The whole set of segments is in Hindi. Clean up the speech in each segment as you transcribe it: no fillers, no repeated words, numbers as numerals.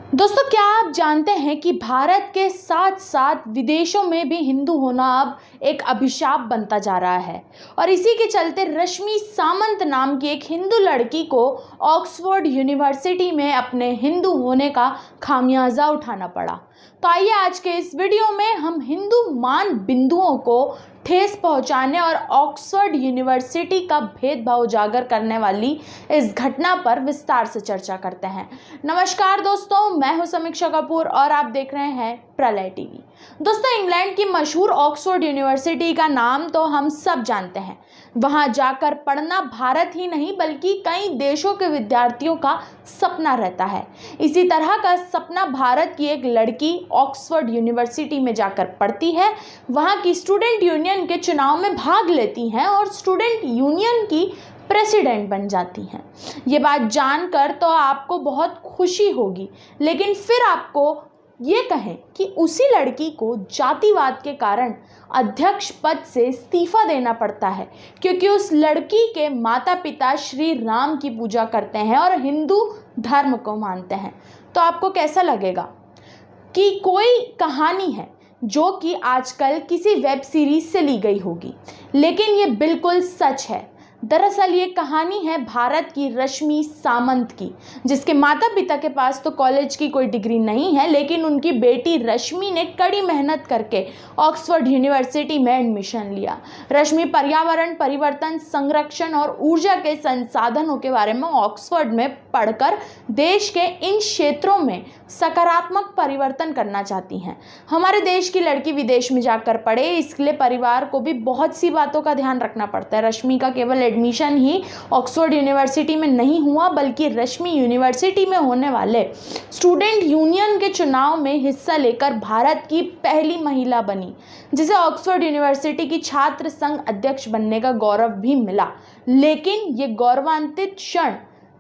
दोस्तों, क्या आप जानते हैं कि भारत के साथ साथ विदेशों में भी हिंदू होना अब एक अभिशाप बनता जा रहा है। और इसी के चलते रश्मि सामंत नाम की एक हिंदू लड़की को ऑक्सफोर्ड यूनिवर्सिटी में अपने हिंदू होने का खामियाजा उठाना पड़ा। तो आइए आज के इस वीडियो में हम हिंदू मान बिंदुओं को ठेस पहुंचाने और ऑक्सफोर्ड यूनिवर्सिटी का भेदभाव उजागर करने वाली इस घटना पर विस्तार से चर्चा करते हैं। नमस्कार दोस्तों, मैं हूं समीक्षा कपूर और आप देख रहे हैं प्रलय टीवी। दोस्तों, इंग्लैंड की मशहूर ऑक्सफोर्ड यूनिवर्सिटी का नाम तो हम सब जानते हैं। वहां जाकर पढ़ना भारत ही नहीं बल्कि कई देशों के विद्यार्थियों का सपना रहता है। इसी तरह का सपना भारत की एक लड़की ऑक्सफोर्ड यूनिवर्सिटी में जाकर पढ़ती है, वहां की स्टूडेंट यूनियन के चुनाव में भाग लेती हैं और स्टूडेंट यूनियन की प्रेसिडेंट बन जाती हैं। ये बात जानकर तो आपको बहुत खुशी होगी, लेकिन फिर आपको ये कहें कि उसी लड़की को जातिवाद के कारण अध्यक्ष पद से इस्तीफा देना पड़ता है, क्योंकि उस लड़की के माता पिता श्री राम की पूजा करते हैं और हिंदू धर्म को मानते हैं। तो आपको कैसा लगेगा कि कोई कहानी है जो कि आजकल किसी वेब सीरीज से ली गई होगी, लेकिन ये बिल्कुल सच है। दरअसल ये कहानी है भारत की रश्मि सामंत की, जिसके माता पिता के पास तो कॉलेज की कोई डिग्री नहीं है, लेकिन उनकी बेटी रश्मि ने कड़ी मेहनत करके ऑक्सफोर्ड यूनिवर्सिटी में एडमिशन लिया। रश्मि पर्यावरण परिवर्तन, संरक्षण और ऊर्जा के संसाधनों के बारे में ऑक्सफोर्ड में पढ़कर देश के इन क्षेत्रों में सकारात्मक परिवर्तन करना चाहती हैं। हमारे देश की लड़की विदेश में जाकर पढ़े, इसके लिए परिवार को भी बहुत सी बातों का ध्यान रखना पड़ता है। रश्मि का केवल एडमिशन ही ऑक्सफोर्ड यूनिवर्सिटी में नहीं हुआ, बल्कि रश्मि यूनिवर्सिटी में होने वाले स्टूडेंट यूनियन के चुनाव में हिस्सा लेकर भारत की पहली महिला बनी, जिसे ऑक्सफोर्ड यूनिवर्सिटी की छात्र संघ अध्यक्ष बनने का गौरव भी मिला। लेकिन ये गौरवान्वित क्षण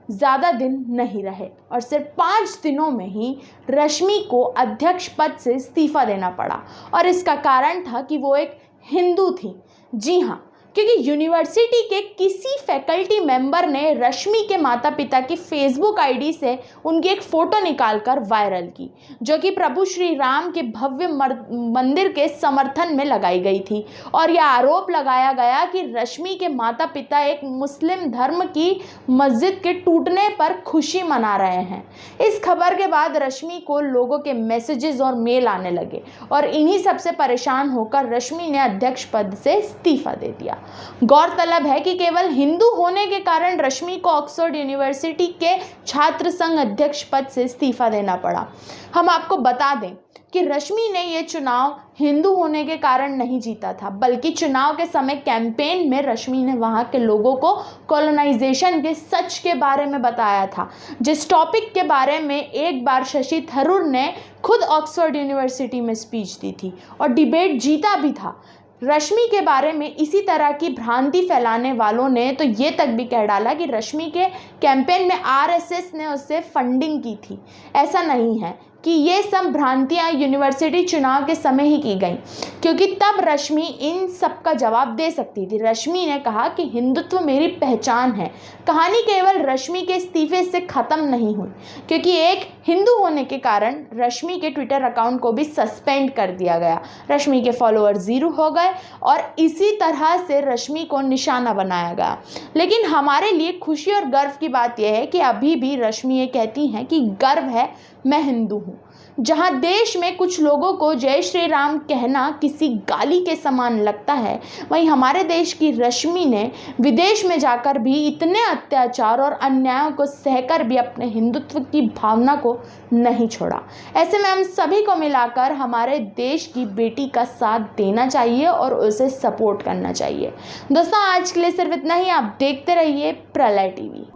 ज़्यादा दिन नहीं रहे और सिर्फ 5 दिनों में ही रश्मि को अध्यक्ष पद से इस्तीफा देना पड़ा। और इसका कारण था कि वो एक हिंदू थी। जी हाँ, क्योंकि यूनिवर्सिटी के किसी फैकल्टी मेंबर ने रश्मि के माता पिता की फेसबुक आईडी से उनकी एक फ़ोटो निकालकर वायरल की, जो कि प्रभु श्री राम के भव्य मंदिर के समर्थन में लगाई गई थी। और यह आरोप लगाया गया कि रश्मि के माता पिता एक मुस्लिम धर्म की मस्जिद के टूटने पर खुशी मना रहे हैं। इस खबर के बाद रश्मि को लोगों के मैसेजेस और मेल आने लगे और इन्हीं सबसे परेशान होकर रश्मि ने अध्यक्ष पद से इस्तीफा दे दिया। गौरतलब है कि केवल हिंदू होने के कारण रश्मि को ऑक्सफोर्ड यूनिवर्सिटी के छात्र संघ अध्यक्ष पद से इस्तीफा देना पड़ा। हम आपको बता दें कि रश्मि ने यह चुनाव हिंदू होने के कारण नहीं जीता था, बल्कि चुनाव के समय कैंपेन में रश्मि ने वहां के लोगों को कॉलोनाइजेशन के सच के बारे में बताया था, जिस टॉपिक के बारे में एक बार शशि थरूर ने खुद ऑक्सफोर्ड यूनिवर्सिटी में स्पीच दी थी और डिबेट जीता भी था। रश्मि के बारे में इसी तरह की भ्रांति फैलाने वालों ने तो ये तक भी कह डाला कि रश्मि के कैंपेन में आरएसएस ने उससे फंडिंग की थी। ऐसा नहीं है कि ये सब भ्रांतियाँ यूनिवर्सिटी चुनाव के समय ही की गई, क्योंकि तब रश्मि इन सब का जवाब दे सकती थी। रश्मि ने कहा कि हिंदुत्व मेरी पहचान है। कहानी केवल रश्मि के इस्तीफे से ख़त्म नहीं हुई, क्योंकि एक हिंदू होने के कारण रश्मि के ट्विटर अकाउंट को भी सस्पेंड कर दिया गया। रश्मि के फॉलोअर 0 हो गए और इसी तरह से रश्मि को निशाना बनाया गया। लेकिन हमारे लिए खुशी और गर्व की बात यह है कि अभी भी रश्मि ये कहती हैं कि गर्व है, मैं हिंदू हूँ। जहाँ देश में कुछ लोगों को जय श्री राम कहना किसी गाली के समान लगता है, वहीं हमारे देश की रश्मि ने विदेश में जाकर भी इतने अत्याचार और अन्यायों को सहकर भी अपने हिंदुत्व की भावना को नहीं छोड़ा। ऐसे में हम सभी को मिलाकर हमारे देश की बेटी का साथ देना चाहिए और उसे सपोर्ट करना चाहिए। दोस्तों, आज के लिए सिर्फ इतना ही। आप देखते रहिए प्रलय टीवी।